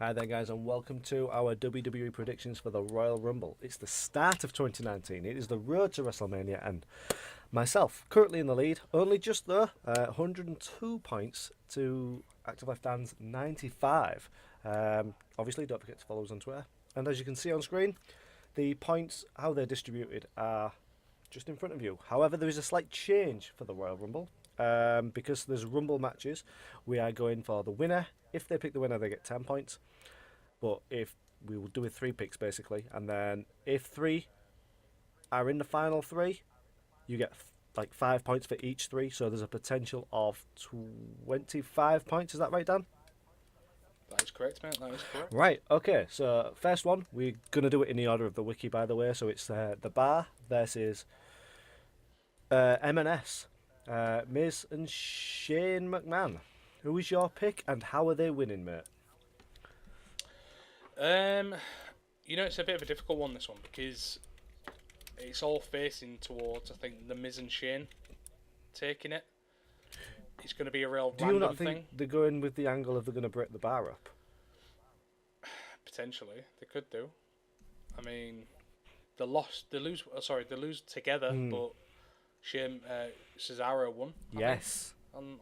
Hi there guys and welcome to our WWE predictions for the Royal Rumble. It's the start of 2019, it is the road to WrestleMania and myself currently in the lead, only just there, 102 points to Active Left Dan's 95. Obviously don't forget to follow us on Twitter, and as you can see on screen, the points, how they're distributed, are just in front of you. However, there is a slight change for the Royal Rumble. Because there's Rumble matches, we are going for the winner. If they pick the winner, they get 10 points. But if we will do it 3 picks basically, and then if 3 are in the final 3, you get like 5 points for each 3. So there's a potential of 25 points. Is that right, Dan? That is correct, mate. That is correct. Right. Okay. So first one, we're gonna do it in the order of the wiki, by the way. So it's the Bar versus M&S. Miz and Shane McMahon. Who is your pick and how are they winning, mate? It's a bit of a difficult one, this one, because it's all facing towards, I think, the Miz and Shane taking it. It's going to be a real Do random you not think thing. they're going with the angle of they're going to break the Bar up? Potentially, they could do. I mean, they lose together, but Shane Cesaro won. Yes. On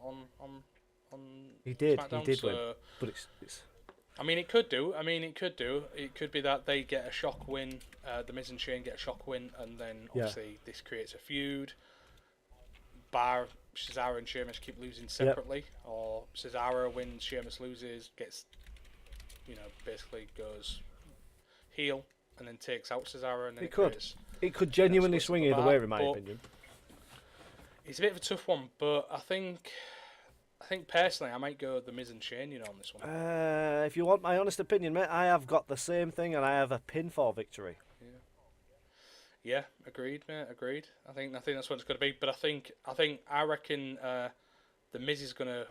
He did. SmackDown, He did so, win. But it's. I mean, it could do. It could be that they get a shock win. The Miz and Shane get a shock win, and then obviously this creates a feud. Bar Cesaro and Sheamus keep losing separately, or Cesaro wins, Sheamus loses, gets, basically goes heel and then takes out Cesaro, and then it could genuinely swing either way, in my opinion. It's a bit of a tough one, but I think personally I might go the Miz and Shane, on this one. If you want my honest opinion, mate, I have got the same thing, and I have a pinfall victory. Yeah, agreed, mate. Agreed. I think that's what it's going to be. But I reckon the Miz is going to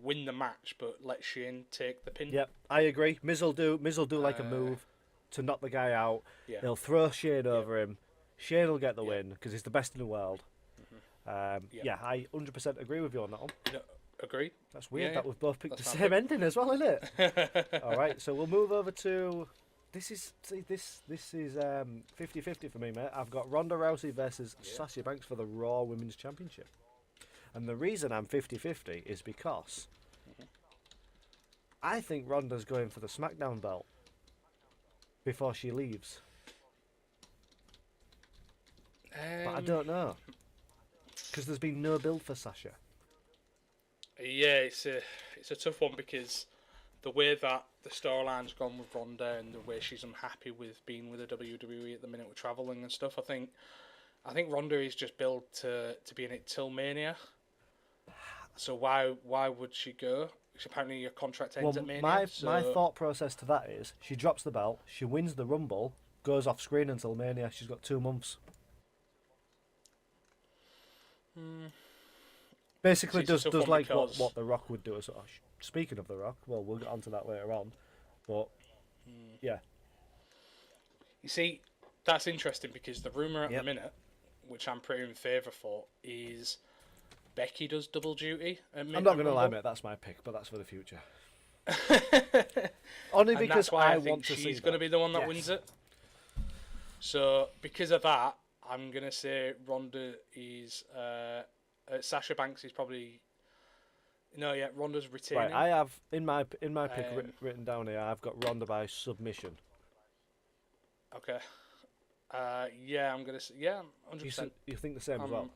win the match, but let Shane take the pin. Yep, I agree. Miz will do like a move to knock the guy out. Yeah. He'll throw Shane over him. Shane will get the win because he's the best in the world. I 100% agree with you on that one. No, agreed. That's weird that we've both picked the That's same ending as well, isn't it? All right, so we'll move over to this is 50-50 for me, mate. I've got Ronda Rousey versus Sasha Banks for the Raw Women's Championship. And the reason I'm 50-50 is because I think Ronda's going for the SmackDown belt before she leaves. But I don't know. Because there's been no build for Sasha. Yeah, it's a tough one because the way that the storyline's gone with Ronda and the way she's unhappy with being with the WWE at the minute with travelling and stuff, I think Ronda is just built to be in it till Mania. So why would she go? Because apparently your contract ends at Mania. My thought process to that is she drops the belt, she wins the Rumble, goes off screen until Mania. She's got 2 months. Basically, does like what The Rock would do. Speaking of The Rock, well, we'll get onto that later on. But yeah, you see, that's interesting because the rumor at the minute, which I'm pretty in favour for, is Becky does double duty. I'm not going to lie, mate. That's my pick, but that's for the future. Only because that's why I want to see she's going to be the one that wins it. So because of that, I'm going to say Ronda is. Sasha Banks is probably. No, yeah, Ronda's retaining. Right, I have in my pick written down here. I've got Ronda by submission. Okay. Yeah, I'm gonna say 100%. You think the same as well?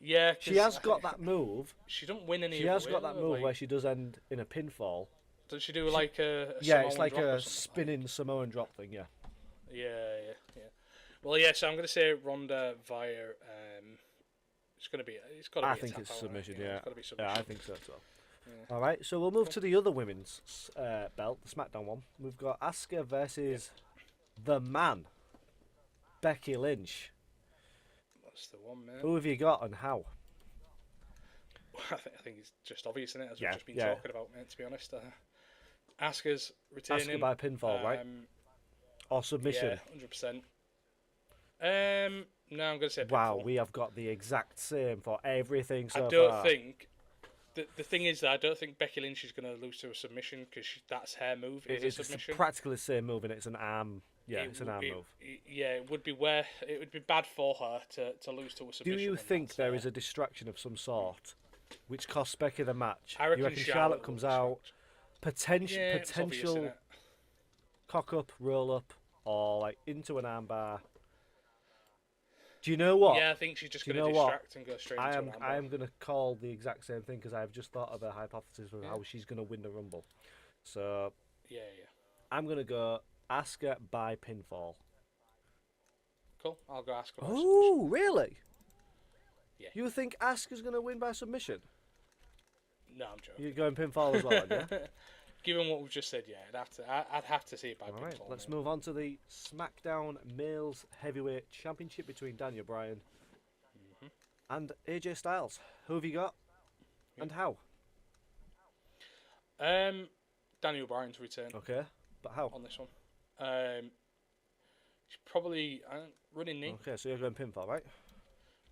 Yeah, she has got that move. She don't win any. She has got that move where she does end in a pinfall. Does she do like a yeah, it's like a spinning Samoan drop thing. Yeah. Yeah. Well, yeah. So I'm gonna say Ronda via. It's got to be. I think it's submission. Yeah. It's got to be submission. Yeah, I think so as well. Yeah. All right, so we'll move to the other women's belt, the SmackDown one. We've got Asuka versus the man, Becky Lynch. That's the one, man. Who have you got and how? I think it's just obvious, isn't it? As we've just been talking about, mate. To be honest, Asuka's retaining. Asuka by pinfall, right? Or submission? Yeah, 100%. No, I'm going to say pinfall. Wow, we have got the exact same for everything so far. I don't think the thing is that I don't think Becky Lynch is going to lose to a submission because that's her move. It's a submission. Practically the same move, and it's an arm. Yeah, it's an arm move. It would be bad for her to lose to a submission. Do you think there is a distraction of some sort, which costs Becky the match? I reckon you reckon Charlotte comes out, potential cock up, roll up, or like into an armbar? Do you know what? Yeah, I think she's just going to distract and go straight into an armbar. I am going to call the exact same thing because I've just thought of a hypothesis of how she's going to win the Rumble. So yeah. I'm going to go Asuka by pinfall. Cool. I'll go Asuka by submission. Oh, really? Yeah. You think Asuka's going to win by submission? No, I'm joking. You're going pinfall as well, aren't you? Given what we've just said, yeah, I'd have to see it by pinfall. Right, let's move on to the SmackDown Males Heavyweight Championship between Bryan and AJ Styles. Who have you got, and how? Daniel Bryan's return. Okay, but how? On this one, he's probably running knee. Okay, so you're going pinfall, right?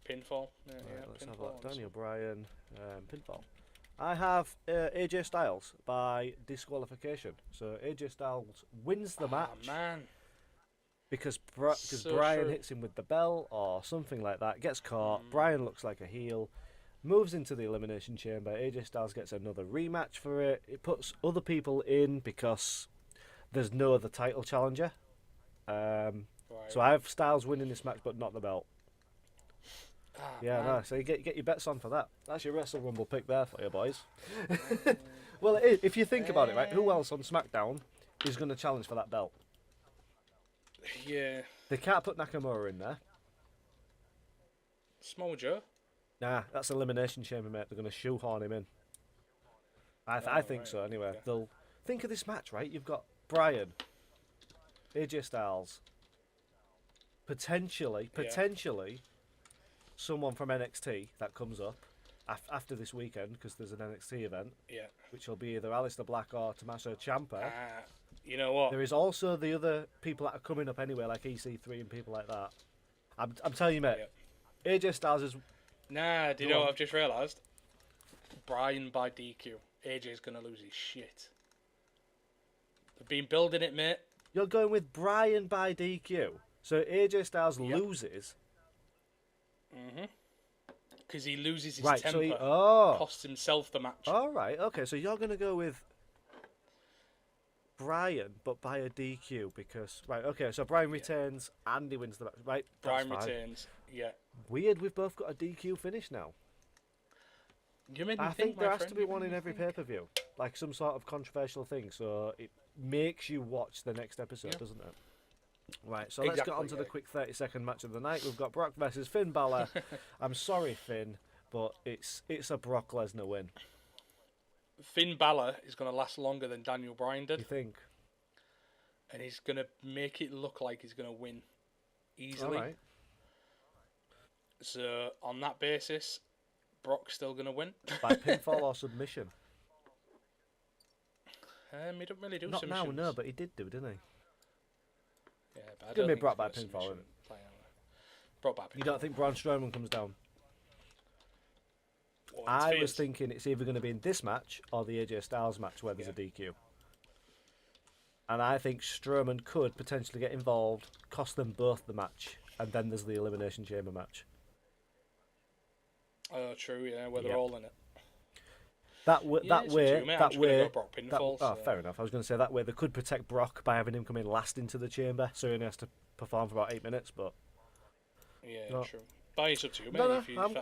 Pinfall. Yeah, right, let's pinfall have that. Daniel Bryan, pinfall. I have AJ Styles by disqualification. So AJ Styles wins the match. Oh, man. Because Bryan hits him with the bell or something like that, gets caught. Bryan looks like a heel, moves into the Elimination Chamber. AJ Styles gets another rematch for it. It puts other people in because there's no other title challenger. So I have Styles winning this match, but not the belt. No, so you get your bets on for that. That's your Wrestle Rumble pick there for you, boys. Well, if you think about it, right, who else on SmackDown is going to challenge for that belt? Yeah. They can't put Nakamura in there. Samoa Joe? Nah, that's Elimination Chamber, mate. They're going to shoehorn him in. I think so, anyway. Okay. They'll think of this match, right? You've got Bryan, AJ Styles, potentially, someone from NXT that comes up after this weekend because there's an NXT event, which will be either Aleister Black or Tommaso Ciampa. You know what? There is also the other people that are coming up anyway, like EC3 and people like that. I'm telling you, mate. AJ Styles is. Nah, do you know what I've just realised? Bryan by DQ. AJ's gonna lose his shit. They've been building it, mate. You're going with Bryan by DQ, so AJ Styles loses. Because he loses his temper. So costs himself the match. All right, okay. So you're going to go with Bryan, but by a DQ because So Bryan returns and he wins the match. Right, Bryan returns. Yeah. Weird. We've both got a DQ finish now. I think there has to be one in every pay-per-view, like some sort of controversial thing, so it makes you watch the next episode, doesn't it? Right, so let's get on to the quick 30-second match of the night. We've got Brock versus Finn Balor. I'm sorry, Finn, but it's a Brock Lesnar win. Finn Balor is going to last longer than Daniel Bryan did. You think? And he's going to make it look like he's going to win easily. All right. So, on that basis, Brock's still going to win. By pinfall or submission? He don't really do Not submissions. now, no, but he did do, didn't he? Yeah, but it's going to be Brock by pinfall, isn't it? Brock by pinfall. You don't think Braun Strowman comes down? Well, I was thinking it's either going to be in this match or the AJ Styles match where there's a DQ. And I think Strowman could potentially get involved, cost them both the match, and then there's the Elimination Chamber match. Oh, true, yeah, where they're all in it. That way. So. Fair enough. I was going to say that way they could protect Brock by having him come in last into the chamber, so he only has to perform for about 8 minutes. But true. But it's up to you, mate.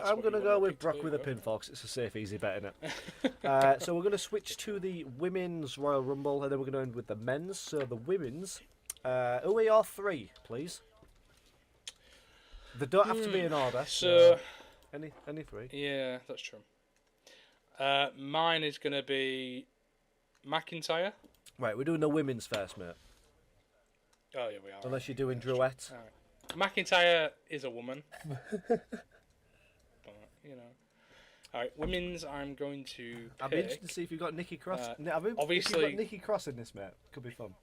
I'm going to go with Brock with a pinfall because it's a safe, easy bet, innit? So we're going to switch to the women's Royal Rumble, and then we're going to end with the men's. So the women's, who are your three, please? They don't have to be in order. So any three. Yeah, that's true. Mine is going to be McIntyre. Right, we're doing the women's first, mate. Oh, yeah, we are. Unless you're doing Druette. Right. McIntyre is a woman. But, All right, women's, I'm going to pick... I'll be interested to see if you've got Nikki Cross. Obviously... If you've got Nikki Cross in this, mate, could be fun.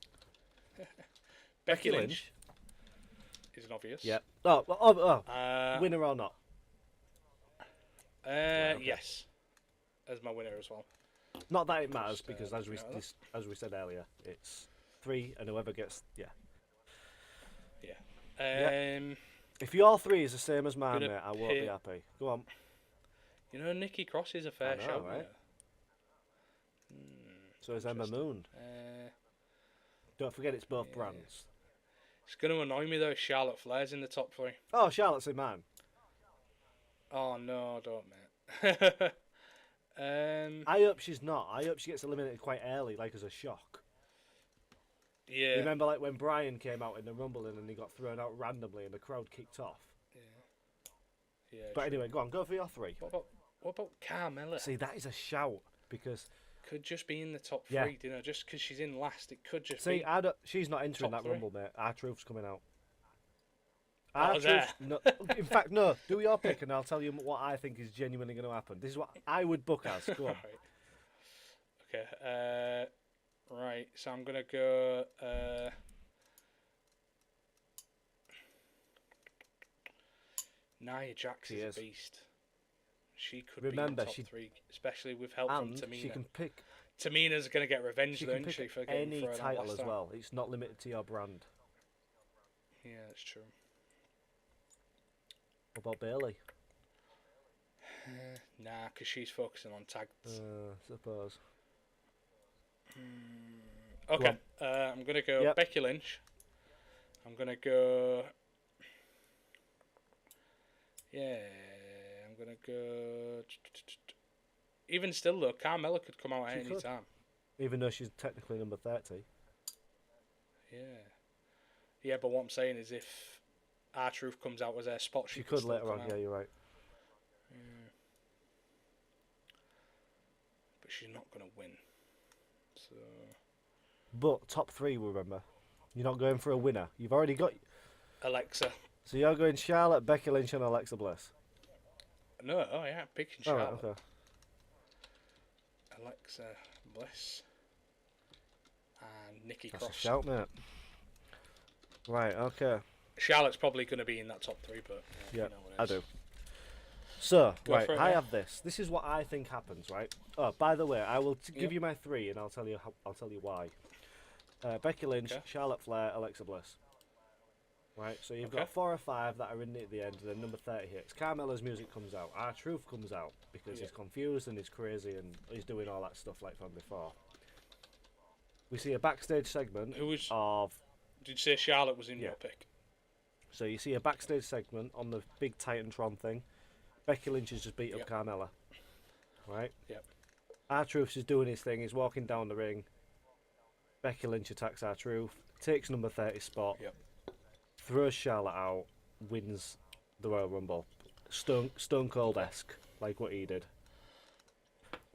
Becky Lynch is an obvious. Yeah. Winner or not? Yes. as my winner as well. Not that it matters, because as we said earlier, it's 3, and whoever gets Yeah. If your 3 is the same as mine, Gonna mate, I won't be happy. Go on. You know, Nikki Cross is a fair shout, right? Yeah. So is Emma Moon. Don't forget, it's both brands. It's going to annoy me though. Charlotte Flair's in the top 3. Oh, Charlotte's in mine. Oh no, don't, mate. I hope she's not. I hope she gets eliminated quite early, like as a shock. Yeah. You remember, like when Bryan came out in the Rumble and then he got thrown out randomly and the crowd kicked off. Yeah. But anyway, go on, go for your 3. What about Carmella? See, that is a shout, because could just be in the top 3, Yeah. you know, just because she's in last, it could just be. She's not entering top that 3. Rumble, mate. R-Truth's coming out. There. No, in fact, no. Do your pick, and I'll tell you what I think is genuinely going to happen. This is what I would book as. Go on. Okay. Right. So I'm gonna go. Nia Jax is a beast. She could be in top 3, especially with help from Tamina. She can pick. Tamina's gonna get revenge, She though, can isn't she, pick for getting any thrown out title last as time. well. It's not limited to your brand. Yeah, that's true. What about Bailey? Nah, because she's focusing on tags. Suppose. Okay, I'm gonna go Becky Lynch. I'm gonna go. Yeah, I'm gonna go. Even still, though, Carmella could come out at any time. Even though she's technically number 30. Yeah, but what I'm saying is, if R-Truth comes out as a spot, she could later on. Yeah, you're right. But she's not gonna win. So. But top 3, remember. You're not going for a winner. You've already got Alexa. So you're going Charlotte, Becky Lynch, and Alexa Bliss. No, picking Charlotte. Right, okay. Alexa Bliss and Nikki That's Cross. a shout, mate. Right, okay. Charlotte's probably going to be in that top 3, but yeah, you know what I it is. do. So, Go right, I yeah. have this. This is what I think happens, right? Oh, by the way, I will give you my 3, and I'll tell you why. Becky Lynch, Charlotte Flair, Alexa Bliss. Right, so you've got 4 or 5 that are in it at the end, and then number 30 hits. Carmella's music comes out. R-Truth comes out because he's confused and he's crazy and he's doing all that stuff like from before. We see a backstage segment of... Did you say Charlotte was in your pick? So you see a backstage segment on the big Titantron thing. Becky Lynch has just beat up Carmella. Right? Yep. R-Truth is doing his thing. He's walking down the ring. Becky Lynch attacks R-Truth. Takes number 30 spot. Yep. Throws Charlotte out. Wins the Royal Rumble. Stone Cold-esque. Like what he did.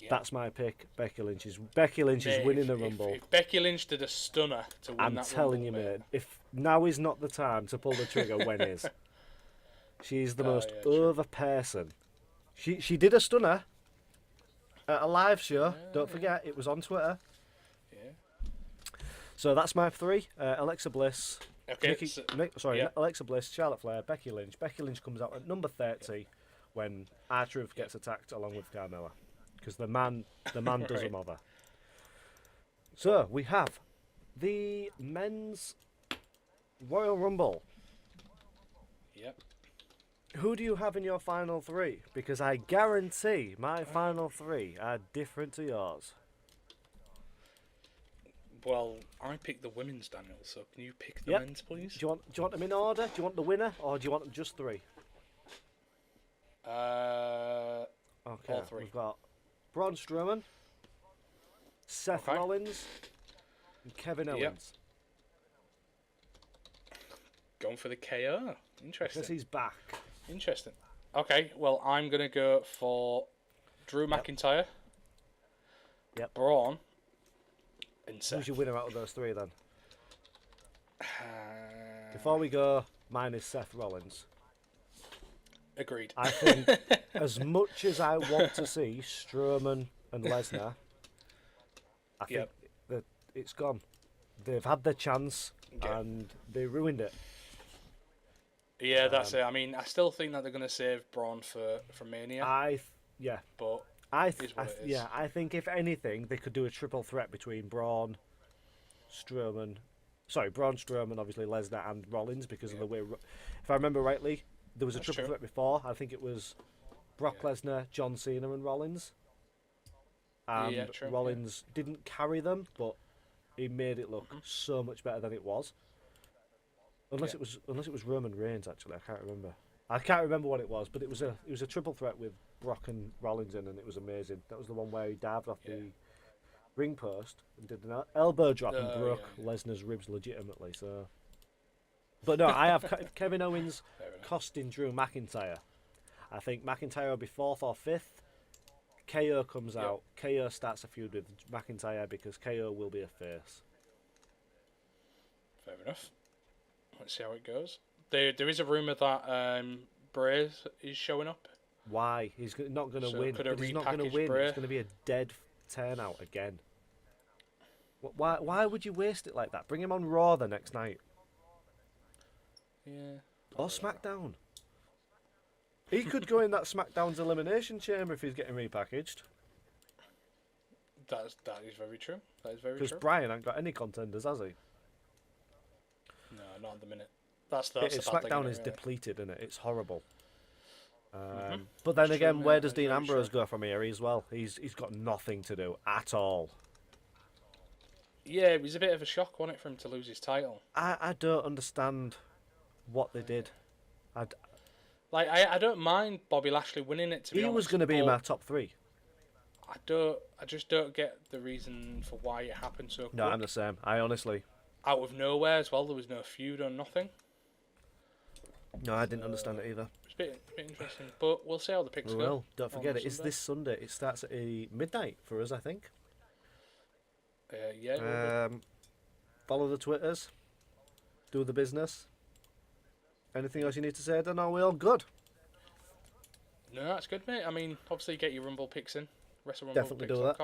Yep. That's my pick. Becky Lynch is winning the Rumble. If Becky Lynch did a stunner to win that Rumble, I'm telling you, mate. If now is not the time to pull the trigger, when is? She's the most over person. She did a stunner at a live show. Don't forget, it was on Twitter. Yeah. So that's my 3. Alexa Bliss. Okay. Alexa Bliss, Charlotte Flair, Becky Lynch. Becky Lynch comes out at number 30 when R-Truth gets attacked along with Carmella. Because the man does them over. So we have the men's Royal Rumble. Yep. Who do you have in your final 3? Because I guarantee my final 3 are different to yours. Well, I picked the women's, Daniel. So can you pick the men's, please? Do you want them in order? Do you want the winner, or do you want just 3? Okay. All 3. We've got Braun Strowman, Seth Rollins, and Kevin Owens. Going for the KO. Interesting. Because he's back. Interesting. Okay, well, I'm going to go for Drew McIntyre, Braun, and Seth. Who's your winner out of those 3 then? Before we go, mine is Seth Rollins. Agreed. I think as much as I want to see Strowman and Lesnar, I think that it's gone. They've had their chance and they ruined it. Yeah, that's it. I mean, I still think that they're going to save Braun for Mania. But Yeah, I think if anything, they could do a triple threat between Braun, Strowman, obviously Lesnar and Rollins because of the way. If I remember rightly, there was a triple threat before. I think it was Brock Lesnar, John Cena, and Rollins. And Rollins didn't carry them, but he made it look so much better than it was. Unless it was Roman Reigns, actually, I can't remember. I can't remember what it was, but it was a triple threat with Brock and Rollins in, and it was amazing. That was the one where he dived off the ring post and did an elbow drop and broke Lesnar's ribs legitimately. So, but no, I have Kevin Owens costing Drew McIntyre. I think McIntyre will be 4th or 5th. KO comes out. KO starts a feud with McIntyre because KO will be a face. Fair enough. Let's see how it goes. There is a rumour that Bray is showing up. Why? He's not going to win. He's not going to win. Bray? It's going to be a dead turnout again. Why would you waste it like that? Bring him on Raw the next night. Yeah. Or SmackDown. He could go in that SmackDown's Elimination Chamber if he's getting repackaged. That is very true. That is very true. Because Bryan ain't got any contenders, has he? No, not at the minute. That's the bad SmackDown thing, is really. Depleted, isn't it? It's horrible. But then again, where does Dean Ambrose go from here as well? He's got nothing to do at all. Yeah, it was a bit of a shock, wasn't it, for him to lose his title? I don't understand what they did. I don't mind Bobby Lashley winning it, to be honest. He was going to be in my top 3. I just don't get the reason for why it happened so quick. No, I'm the same. I honestly... Out of nowhere as well, there was no feud or nothing. No, I didn't understand it either. It's a bit interesting, but we'll see how the picks go. Well, don't forget it. It's this Sunday. It starts at midnight for us, I think. Follow the Twitters. Do the business. Anything else you need to say? I don't know. We're all good. No, that's good, mate. I mean, obviously get your Rumble picks in. Definitely do that.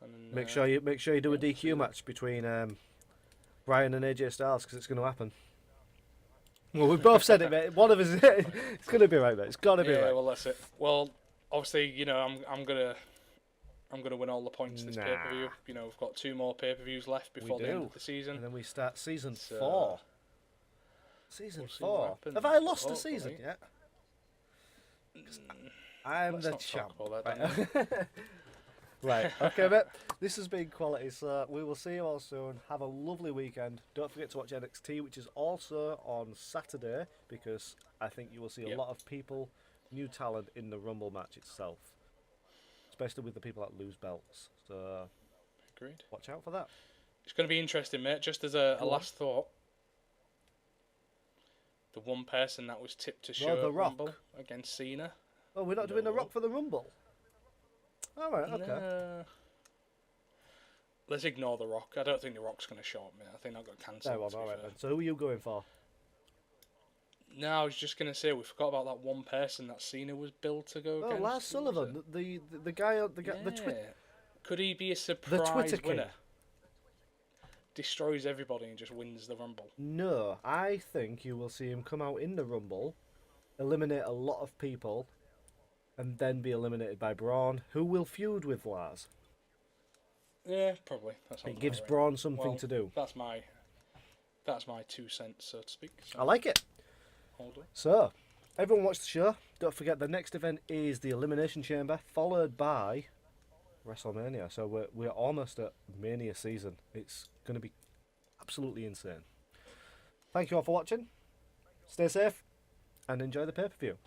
And, make sure you do a DQ match between Bryan and AJ Styles because it's going to happen. Well, we both said it, mate. One of us, it's going to be right, mate. It's got to be right. Yeah, well, that's it. Well, obviously, you know, I'm gonna win all the points this pay-per-view. You know, we've got 2 more pay-per-views left before the end of the season, and then we start season 4. Season 4. Have I lost a season yet? I'm the champ. Right, okay, mate. This has been quality, so we will see you all soon. Have a lovely weekend. Don't forget to watch NXT, which is also on Saturday, because I think you will see a lot of people, new talent in the Rumble match itself, especially with the people that lose belts. So, agreed. Watch out for that. It's going to be interesting, mate. Just as a last thought, the one person that was tipped to show The Rock Rumble against Cena. Oh, we're not doing The Rock for the Rumble? All right, okay. Let's ignore The Rock. I don't think The Rock's going to show up, mate. I think that got cancelled. All right, then. So who are you going for? No, I was just going to say, we forgot about that one person that Cena was billed to go against. Oh, Lars Sullivan, the guy, the Twitter. Could he be a surprise winner? King. Destroys everybody and just wins the Rumble. No, I think you will see him come out in the Rumble, eliminate a lot of people, and then be eliminated by Braun, who will feud with Lars. Yeah, probably. It gives Braun something to do. That's my 2 cents, so to speak. So. I like it. So, everyone watch the show. Don't forget the next event is the Elimination Chamber, followed by WrestleMania. So we're almost at Mania season. It's going to be absolutely insane. Thank you all for watching. Stay safe and enjoy the pay-per-view.